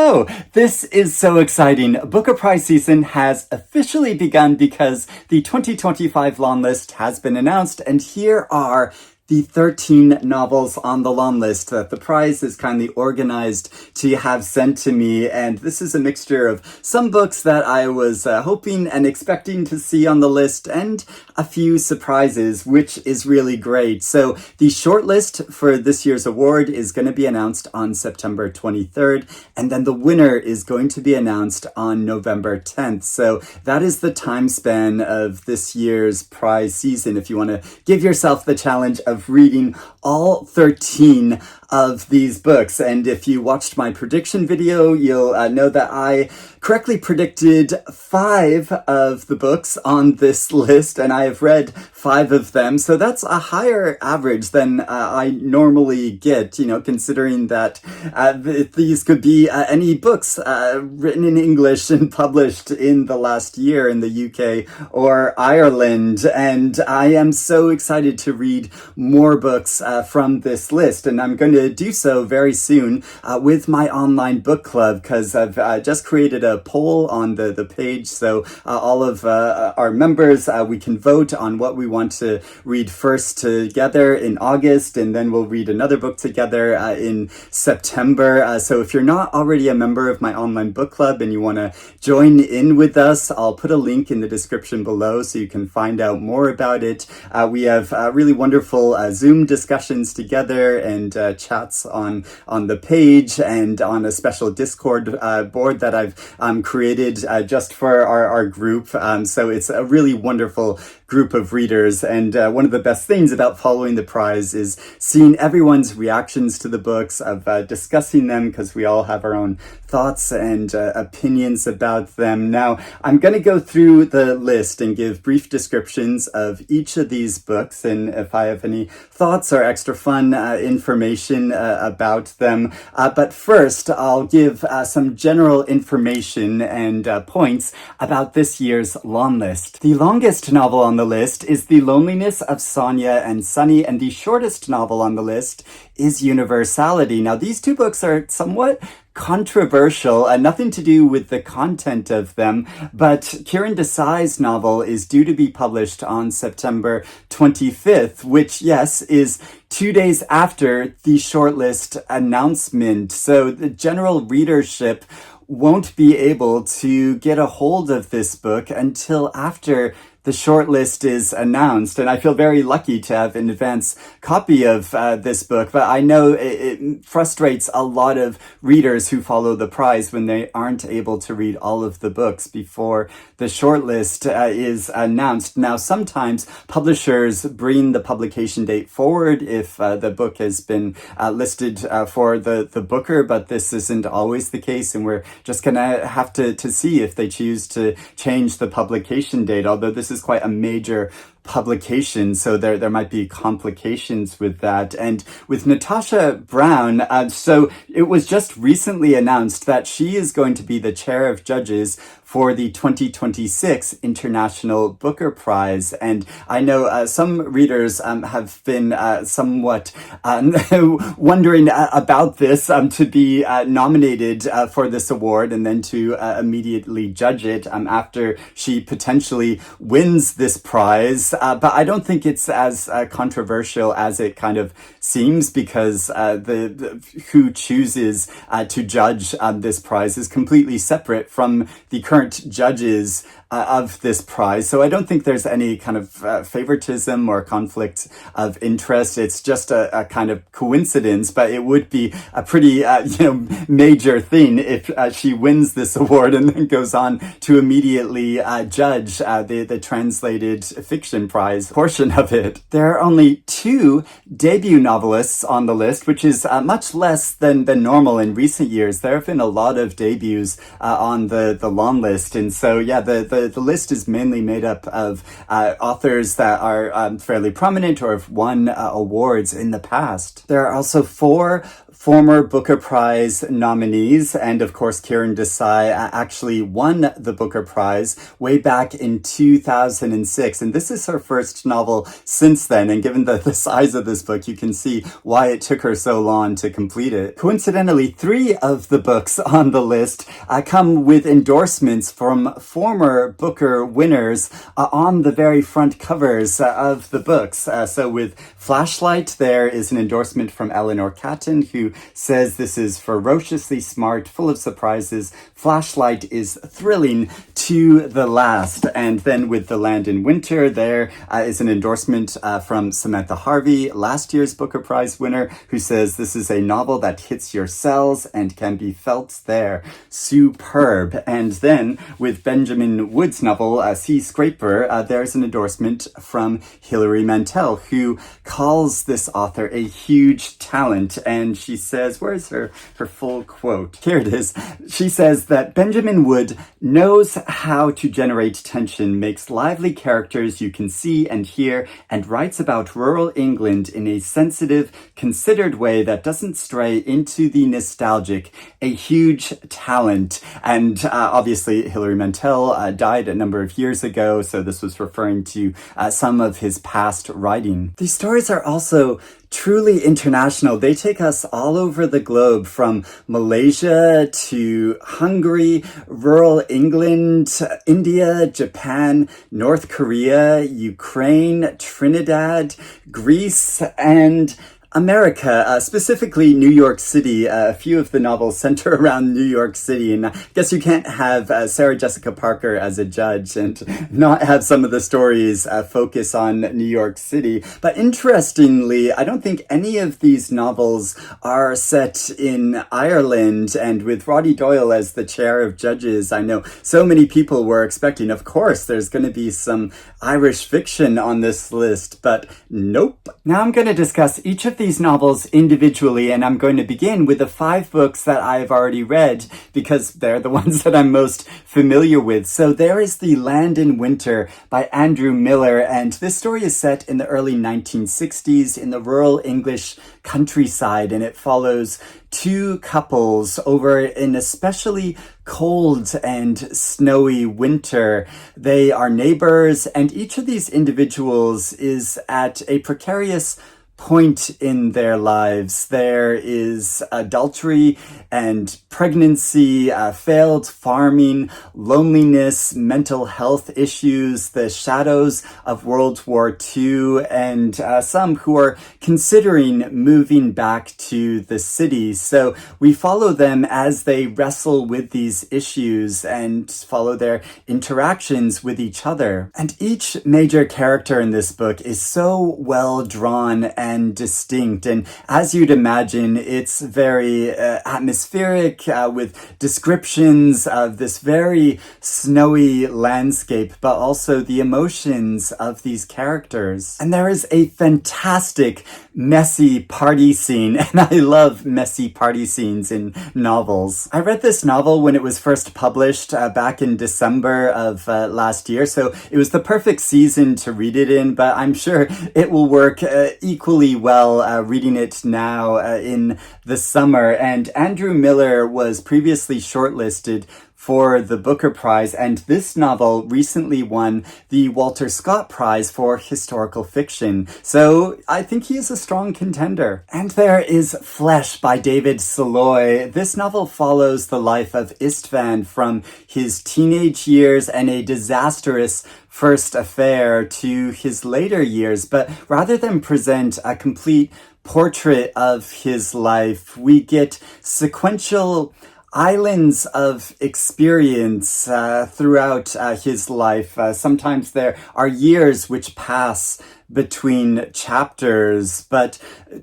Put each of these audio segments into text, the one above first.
Hello! This is so exciting. Booker Prize season has officially begun because the 2025 long list has been announced, and here are the 13 novels on the long list that the prize is kindly organized to have sent to me. And this is a mixture of some books that I was hoping and expecting to see on the list and a few surprises, which is really great. So the shortlist for this year's award is going to be announced on September 23rd, and then the winner is going to be announced on November 10th. So that is the time span of this year's prize season if you want to give yourself the challenge of reading all 13 of these books. And if you watched my prediction video, you'll know that I correctly predicted 5 of the books on this list, and I have read 5 of them. So that's a higher average than I normally get, considering that these could be any books written in English and published in the last year in the UK or Ireland. And I am so excited to read more books from this list, and I'm going to do so very soon with my online book club, because I've just created a poll on the page, so all of our members, we can vote on what we want to read first together in August, and then we'll read another book together in September. So if you're not already a member of my online book club and you want to join in with us, I'll put a link in the description below so you can find out more about it. We have really wonderful Zoom discussions together and chats on the page and on a special Discord board that I've created just for our group. So it's a really wonderful group of readers, and one of the best things about following the prize is seeing everyone's reactions to the books, of discussing them, because we all have our own thoughts and opinions about them. Now, I'm going to go through the list and give brief descriptions of each of these books, and if I have any thoughts or extra fun information about them. But first, I'll give some general information and points about this year's long list. The longest novel on the list is The Loneliness of Sonia and Sunny, and the shortest novel on the list is Universality. Now, these two books are somewhat controversial, nothing to do with the content of them, but Kiran Desai's novel is due to be published on September 25th, which, yes, is 2 days after the shortlist announcement. So the general readership won't be able to get a hold of this book until after the shortlist is announced, and I feel very lucky to have an advance copy of this book, but I know it frustrates a lot of readers who follow the prize when they aren't able to read all of the books before the shortlist is announced. Now, sometimes publishers bring the publication date forward if the book has been listed for the Booker, but this isn't always the case, and we're just gonna have to see if they choose to change the publication date, although this is quite a major publication, so there might be complications with that. And with Natasha Brown, so it was just recently announced that she is going to be the chair of judges for the 2026 International Booker Prize. And I know some readers have been somewhat wondering about this, to be nominated for this award and then to immediately judge it after she potentially wins this prize. But I don't think it's as controversial as it kind of seems, because the who chooses to judge this prize is completely separate from the current judges of this prize. So I don't think there's any kind of favoritism or conflict of interest. It's just a kind of coincidence, but it would be a pretty major thing if she wins this award and then goes on to immediately judge the translated fiction prize portion of it. There are only 2 debut novelists on the list, which is much less than normal in recent years. There have been a lot of debuts on the long list, and so yeah, the the list is mainly made up of authors that are fairly prominent or have won awards in the past. There are also 4 former Booker Prize nominees, and of course Kiran Desai actually won the Booker Prize way back in 2006, and this is her first novel since then, and given the size of this book, you can see why it took her so long to complete it. Coincidentally, 3 of the books on the list come with endorsements from former Booker winners on the very front covers of the books. So with Flashlight, there is an endorsement from Eleanor Catton, who says this is ferociously smart, full of surprises. Flashlight is thrilling to the last. And then with The Land in Winter, there is an endorsement from Samantha Harvey, last year's Booker Prize winner, who says this is a novel that hits your cells and can be felt there. Superb. And then with Benjamin Wood's novel, Seascraper, there's an endorsement from Hilary Mantel, who calls this author a huge talent. And she says, where's her full quote? Here it is. She says that Benjamin Wood knows how to generate tension, makes lively characters you can see and hear, and writes about rural England in a sensitive, considered way that doesn't stray into the nostalgic. A huge talent. And obviously Hilary Mantel died a number of years ago, so this was referring to some of his past writing. These stories are also truly international. They take us all over the globe, from Malaysia to Hungary, rural England, India, Japan, North Korea, Ukraine, Trinidad, Greece, and America, specifically New York City. A few of the novels center around New York City, and I guess you can't have Sarah Jessica Parker as a judge and not have some of the stories focus on New York City. But interestingly, I don't think any of these novels are set in Ireland, and with Roddy Doyle as the chair of judges, I know so many people were expecting, of course, there's going to be some Irish fiction on this list, but nope. Now I'm going to discuss each of these novels individually, and I'm going to begin with the 5 books that I've already read because they're the ones that I'm most familiar with. So there is The Land in Winter by Andrew Miller, and this story is set in the early 1960s in the rural English countryside, and it follows 2 couples over an especially cold and snowy winter. They are neighbors, and each of these individuals is at a precarious point in their lives. There is adultery and pregnancy, failed farming, loneliness, mental health issues, the shadows of World War II, and some who are considering moving back to the city. So we follow them as they wrestle with these issues and follow their interactions with each other. And each major character in this book is so well drawn and distinct, and as you'd imagine, it's very atmospheric with descriptions of this very snowy landscape, but also the emotions of these characters. And there is a fantastic messy party scene, and I love messy party scenes in novels. I read this novel when it was first published back in December of last year, so it was the perfect season to read it in, but I'm sure it will work equally well reading it now in the summer. And Andrew Miller was previously shortlisted for the Booker Prize, and this novel recently won the Walter Scott Prize for historical fiction. So I think he is a strong contender. And there is Flesh by David Szalay. This novel follows the life of Istvan from his teenage years and a disastrous first affair to his later years, but rather than present a complete portrait of his life, we get sequential islands of experience throughout his life. Sometimes there are years which pass between chapters, but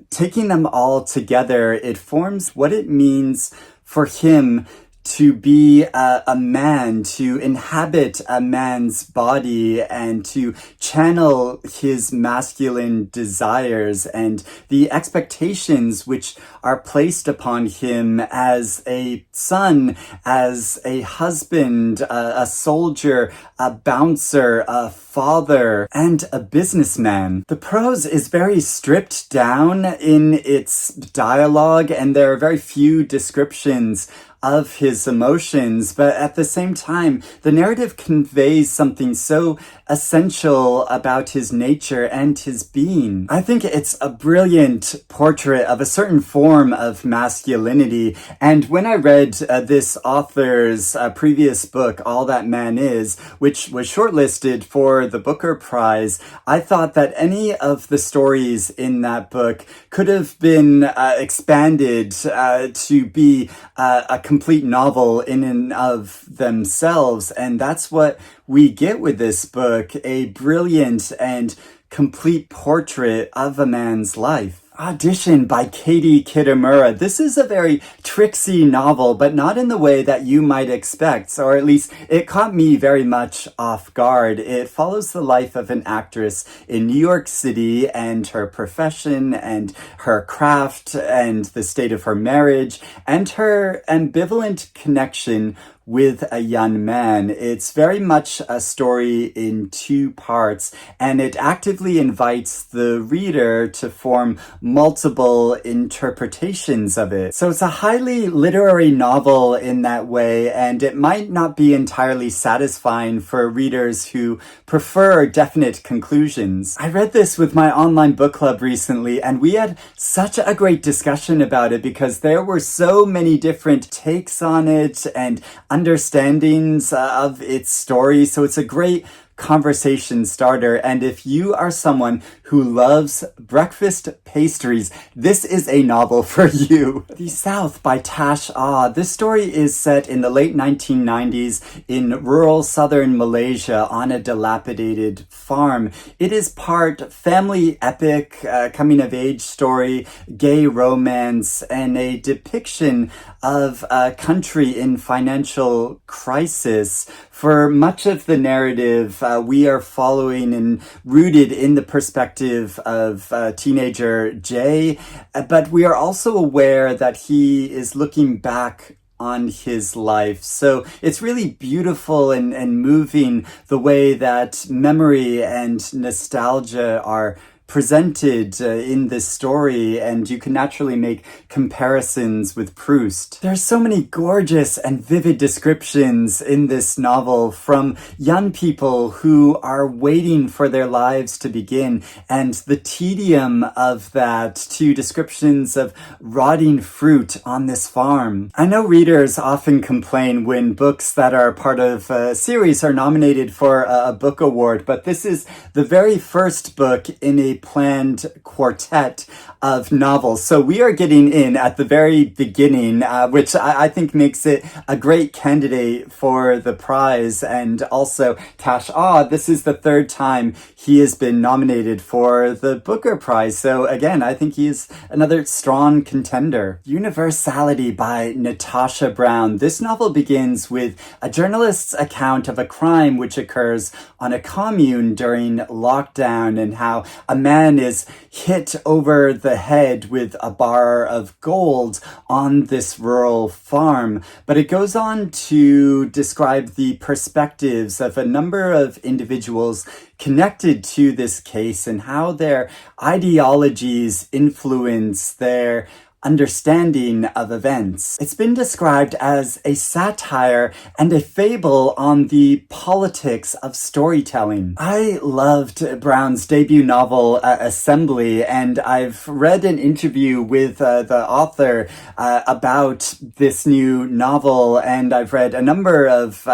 taking them all together, it forms what it means for him to be a man, to inhabit a man's body, and to channel his masculine desires and the expectations which are placed upon him as a son, as a husband, a soldier, a bouncer, a father, and a businessman. The prose is very stripped down in its dialogue, and there are very few descriptions of his emotions, but at the same time, the narrative conveys something so essential about his nature and his being. I think it's a brilliant portrait of a certain form of masculinity, and when I read this author's previous book, All That Man Is, which was shortlisted for the Booker Prize, I thought that any of the stories in that book could have been expanded to be a complete novel in and of themselves, and that's what we get with this book, a brilliant and complete portrait of a man's life. Audition by Katie Kitamura. This is a very tricksy novel, but not in the way that you might expect, or at least it caught me very much off guard. It follows the life of an actress in New York City and her profession and her craft and the state of her marriage and her ambivalent connection with a young man. It's very much a story in two parts, and it actively invites the reader to form multiple interpretations of it. So it's a highly literary novel in that way, and it might not be entirely satisfying for readers who prefer definite conclusions. I read this with my online book club recently, and we had such a great discussion about it because there were so many different takes on it and understandings of its story. So it's a great conversation starter, and if you are someone who loves breakfast pastries, this is a novel for you. The South by Tash Aw. This story is set in the late 1990s in rural southern Malaysia on a dilapidated farm. It is part family epic, coming-of-age story, gay romance, and a depiction of a country in financial crisis. For much of the narrative, we are following and rooted in the perspective of teenager Jay, but we are also aware that he is looking back on his life. So it's really beautiful and moving the way that memory and nostalgia are presented in this story, and you can naturally make comparisons with Proust. There are so many gorgeous and vivid descriptions in this novel from young people who are waiting for their lives to begin, and the tedium of that, to descriptions of rotting fruit on this farm. I know readers often complain when books that are part of a series are nominated for a book award, but this is the very first book in a planned quartet of novels. So we are getting in at the very beginning, which I think makes it a great candidate for the prize. And also Tash Aw, this is the third time he has been nominated for the Booker Prize. So again, I think he's another strong contender. Universality by Natasha Brown. This novel begins with a journalist's account of a crime which occurs on a commune during lockdown, and how a man is hit over the head with a bar of gold on this rural farm. But it goes on to describe the perspectives of a number of individuals connected to this case and how their ideologies influence their understanding of events. It's been described as a satire and a fable on the politics of storytelling. I loved Brown's debut novel, Assembly, and I've read an interview with the author about this new novel, and I've read a number of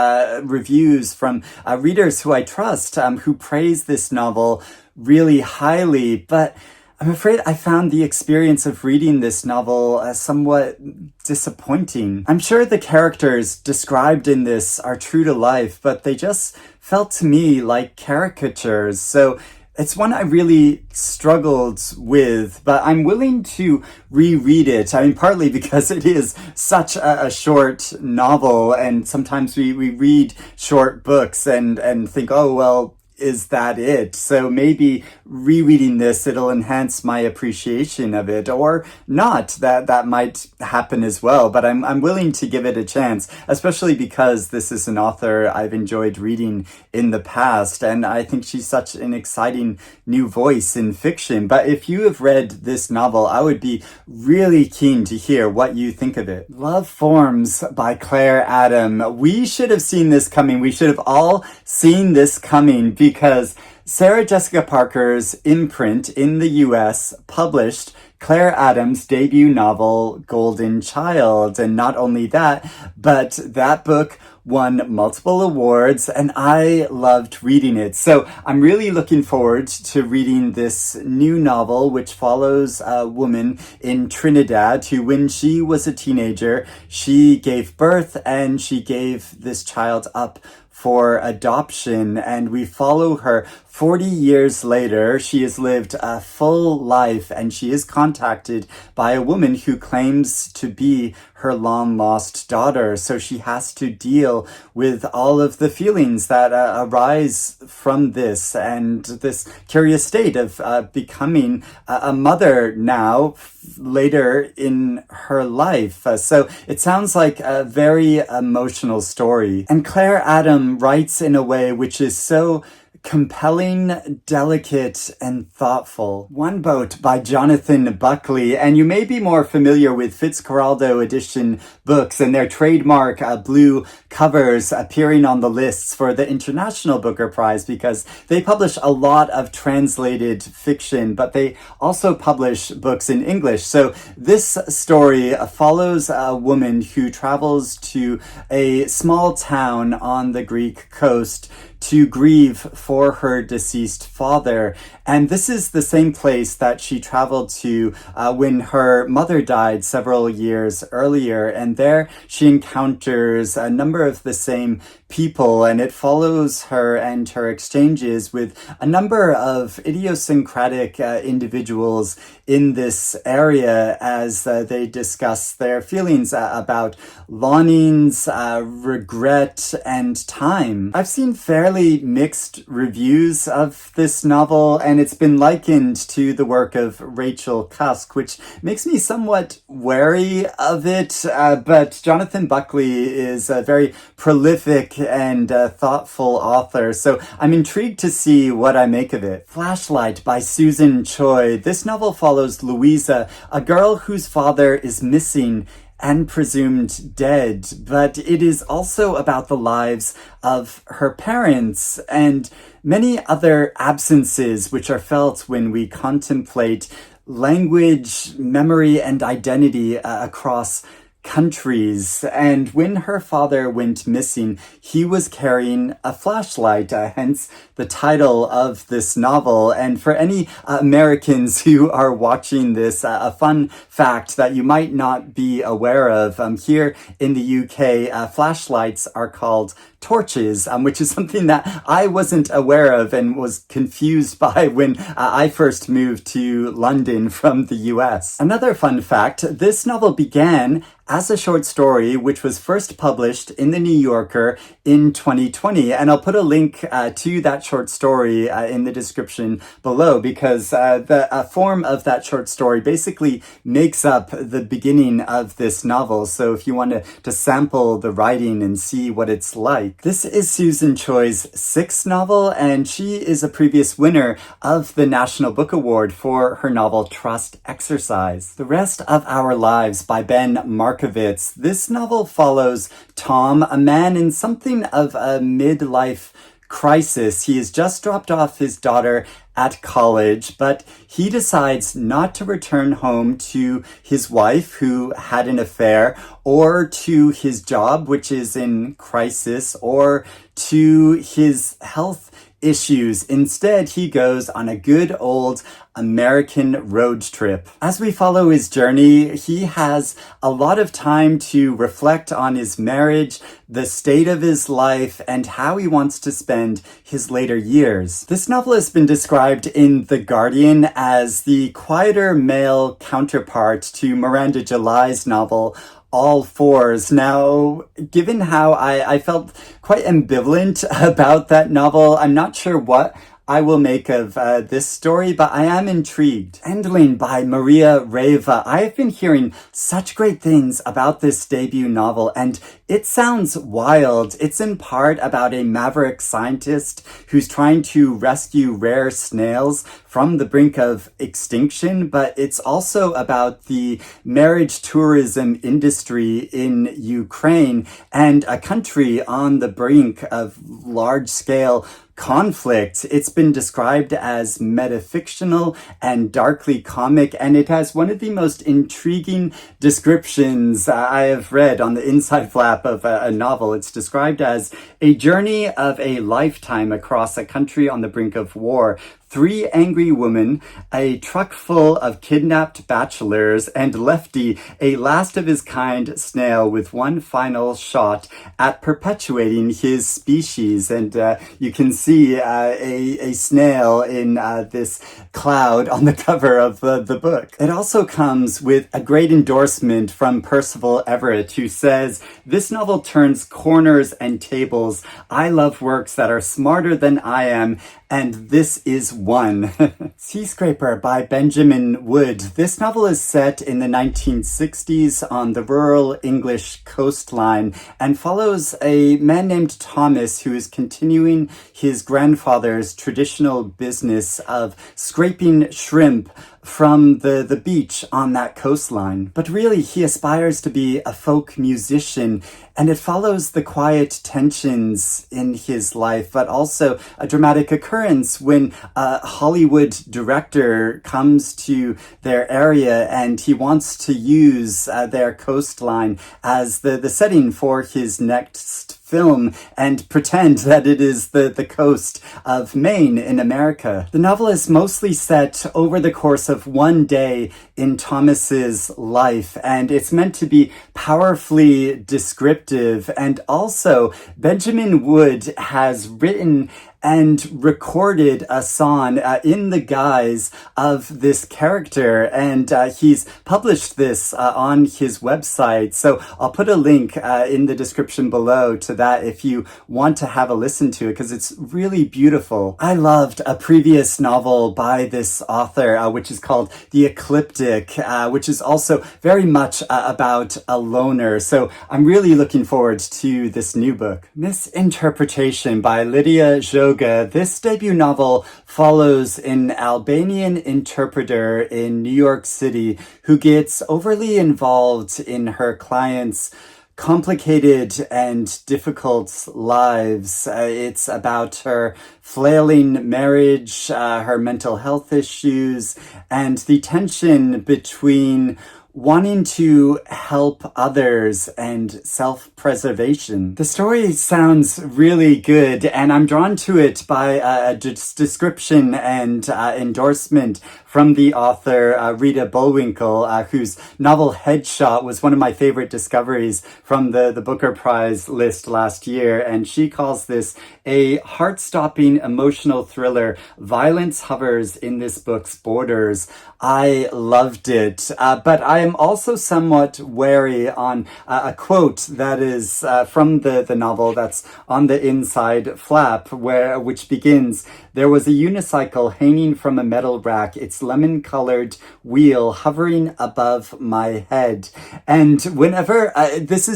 reviews from readers who I trust who praise this novel really highly, but I'm afraid I found the experience of reading this novel somewhat disappointing. I'm sure the characters described in this are true to life, but they just felt to me like caricatures. So It's one I really struggled with, but I'm willing to reread it. I mean, partly because it is such a short novel, and sometimes we read short books and think, oh, well, is that it? So maybe rereading this, it'll enhance my appreciation of it, or not. That might happen as well. But I'm willing to give it a chance, especially because this is an author I've enjoyed reading in the past, and I think she's such an exciting new voice in fiction. But if you have read this novel, I would be really keen to hear what you think of it. Love Forms by Claire Adam. We should have seen this coming. We should have all seen this coming, because Sarah Jessica Parker's imprint in the US published Claire Adams' debut novel, Golden Child. And not only that, but that book won multiple awards, and I loved reading it. So I'm really looking forward to reading this new novel, which follows a woman in Trinidad who, when she was a teenager, she gave birth and she gave this child up for adoption, and we follow her 40 years later. She has lived a full life, and she is contacted by a woman who claims to be her long-lost daughter. So she has to deal with all of the feelings that arise from this, and this curious state of becoming a mother now, later in her life. So it sounds like a very emotional story. And Claire Adam writes in a way which is so compelling, delicate, and thoughtful. One Boat by Jonathan Buckley, and you may be more familiar with Fitzcarraldo edition books and their trademark blue covers appearing on the lists for the International Booker Prize, because they publish a lot of translated fiction, but they also publish books in English. So this story follows a woman who travels to a small town on the Greek coast to grieve for her deceased father. And this is the same place that she traveled to when her mother died several years earlier. And there she encounters a number of the same people, and it follows her and her exchanges with a number of idiosyncratic individuals in this area as they discuss their feelings about longings, regret, and time. I've seen fairly mixed reviews of this novel, and it's been likened to the work of Rachel Cusk, which makes me somewhat wary of it, but Jonathan Buckley is a very prolific and thoughtful author, so I'm intrigued to see what I make of it. Flashlight by Susan Choi. This novel follows Louisa, a girl whose father is missing and presumed dead, but it is also about the lives of her parents and many other absences which are felt when we contemplate language, memory, and identity across countries. And when her father went missing, he was carrying a flashlight, hence the title of this novel. And for any Americans who are watching this, a fun fact that you might not be aware of, here in the UK, flashlights are called torches, which is something that I wasn't aware of and was confused by when I first moved to London from the US. Another fun fact, this novel began as a short story, which was first published in the New Yorker in 2020. And I'll put a link to that short story in the description below, because the form of that short story basically makes up the beginning of this novel. So if you want to sample the writing and see what it's like. This is Susan Choi's sixth novel, and she is a previous winner of the National Book Award for her novel Trust Exercise. The Rest of Our Lives by Ben Markovits. This novel follows Tom, a man in something of a midlife crisis. He has just dropped off his daughter at college, but he decides not to return home to his wife, who had an affair, or to his job, which is in crisis, or to his health issues. Instead, he goes on a good old American road trip. As we follow his journey, he has a lot of time to reflect on his marriage, the state of his life, and how he wants to spend his later years. This novel has been described in The Guardian as the quieter male counterpart to Miranda July's novel All Fours. Now, given how I felt quite ambivalent about that novel, I'm not sure what I will make of this story, but I am intrigued. Endling by Maria Reva. I have been hearing such great things about this debut novel, and it sounds wild. It's in part about a maverick scientist who's trying to rescue rare snails from the brink of extinction, but it's also about the marriage tourism industry in Ukraine and a country on the brink of large-scale conflict. It's been described as metafictional and darkly comic, and it has one of the most intriguing descriptions I have read on the inside flap of a novel. It's described as a journey of a lifetime across a country on the brink of war. 3 angry women, a truck full of kidnapped bachelors, and Lefty, a last-of-his-kind snail with one final shot at perpetuating his species. And you can see a snail in this cloud on the cover of the book. It also comes with a great endorsement from Percival Everett, who says, "This novel turns corners and tables. I love works that are smarter than I am, and this is one." Seascraper by Benjamin Wood. This novel is set in the 1960s on the rural English coastline and follows a man named Thomas who is continuing his grandfather's traditional business of scraping shrimp from the beach on that coastline. But really, he aspires to be a folk musician, and it follows the quiet tensions in his life, but also a dramatic occurrence when a Hollywood director comes to their area and he wants to use their coastline as the setting for his next film and pretend that it is the coast of Maine in America. The novel is mostly set over the course of one day in Thomas's life, and it's meant to be powerfully descriptive. And also, Benjamin Wood has written and recorded a song in the guise of this character, and he's published this on his website. So I'll put a link in the description below to that if you want to have a listen to it, because it's really beautiful. I loved a previous novel by this author, which is called The Ecliptic, which is also very much about a loner. So I'm really looking forward to this new book. Misinterpretation by Ledia, Xhoga. This debut novel follows an Albanian interpreter in New York City who gets overly involved in her clients' complicated and difficult lives. It's about her flailing marriage, her mental health issues, and the tension between wanting to help others and self-preservation. The story sounds really good, and I'm drawn to it by a description and endorsement from the author Rita Bullwinkle, whose novel Headshot was one of my favorite discoveries from the Booker Prize list last year, and she calls this a heart-stopping emotional thriller. Violence hovers in this book's borders. I loved it, but I am also somewhat wary on a quote that is from the novel that's on the inside flap, which begins, "There was a unicycle hanging from a metal rack, its lemon-colored wheel hovering above my head." And whenever,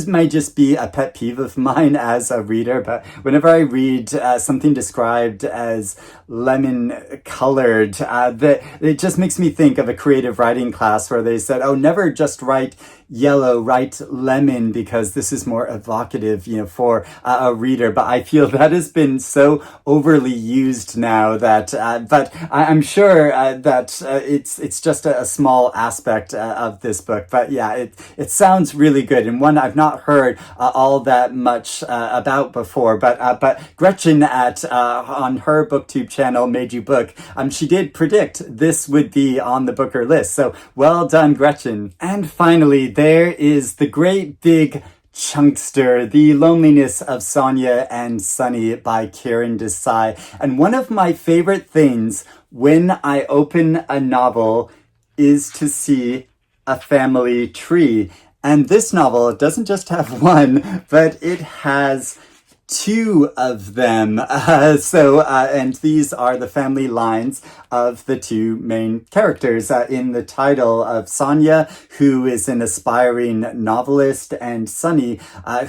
may just be a pet peeve of mine as a reader, but whenever I read something described as lemon-colored, it just makes me think of a creative writing class where they said, "Oh, never never just write yellow, write lemon, because this is more evocative, for a reader. But I feel that has been so overly used now that, but I'm sure that it's just a small aspect of this book. But yeah, it sounds really good, and one I've not heard all that much about before. But Gretchen on her BookTube channel, Made You Book, she did predict this would be on the Booker list. So well done, Gretchen. And finally, there is the great big chunkster, The Loneliness of Sonia and Sunny by Kiran Desai. And one of my favorite things when I open a novel is to see a family tree. And this novel doesn't just have one, but it has two of them. And these are the family lines of the two main characters in the title of Sonia, who is an aspiring novelist, and Sunny,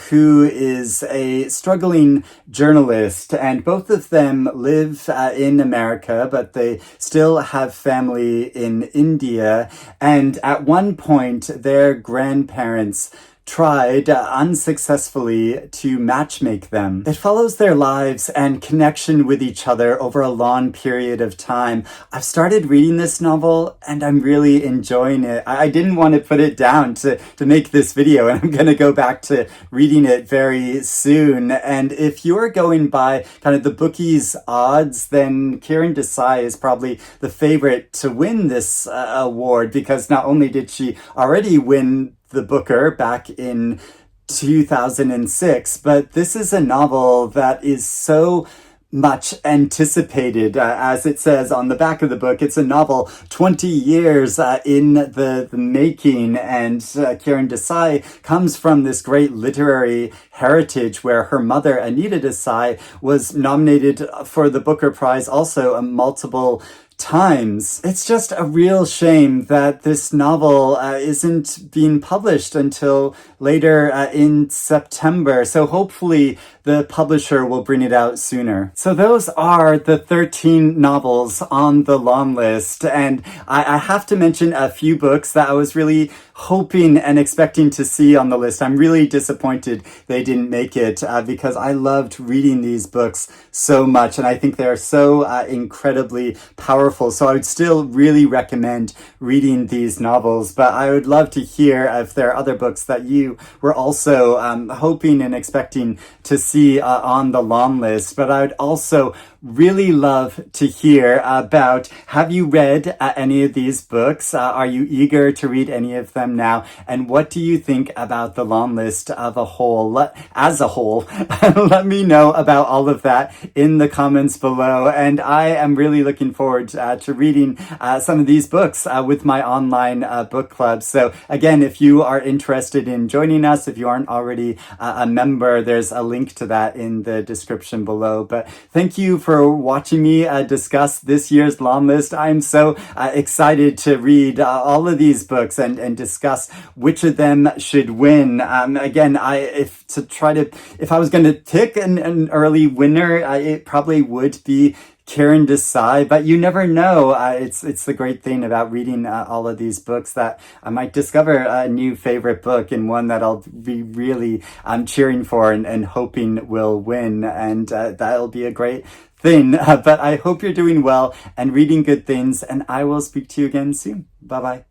who is a struggling journalist. And both of them live in America, but they still have family in India. And at one point, their grandparents tried unsuccessfully to matchmake them. It follows their lives and connection with each other over a long period of time. I've started reading this novel and I'm really enjoying it. I didn't want to put it down to make this video, and I'm going to go back to reading it very soon. And if you're going by kind of the bookies odds, then Kiran Desai is probably the favorite to win this award, because not only did she already win the Booker back in 2006, but this is a novel that is so much anticipated. As it says on the back of the book, it's a novel 20 years in the making, and Kiran Desai comes from this great literary heritage where her mother, Anita Desai, was nominated for the Booker Prize also multiple times. It's just a real shame that this novel isn't being published until later in September. So hopefully the publisher will bring it out sooner. So those are the 13 novels on the long list. And I have to mention a few books that I was really hoping and expecting to see on the list. I'm really disappointed they didn't make it because I loved reading these books so much, and I think they're so incredibly powerful. So I would still really recommend reading these novels, but I would love to hear if there are other books that you were also hoping and expecting to see on the long list. But I would also really love to hear about, have you read any of these books? Are you eager to read any of them now? And what do you think about the long list as a whole? Let me know about all of that in the comments below. And I am really looking forward to reading some of these books with my online book club. So again, if you are interested in joining us, if you aren't already a member, there's a link to that in the description below. But thank you for watching me discuss this year's long list. I'm so excited to read all of these books and discuss which of them should win. Again, if I was going to pick an early winner, it probably would be Kiran Desai, but you never know. It's the great thing about reading all of these books, that I might discover a new favorite book, and one that I'll be really cheering for and hoping will win, and that'll be a great thing. But I hope you're doing well and reading good things, and I will speak to you again soon. Bye-bye.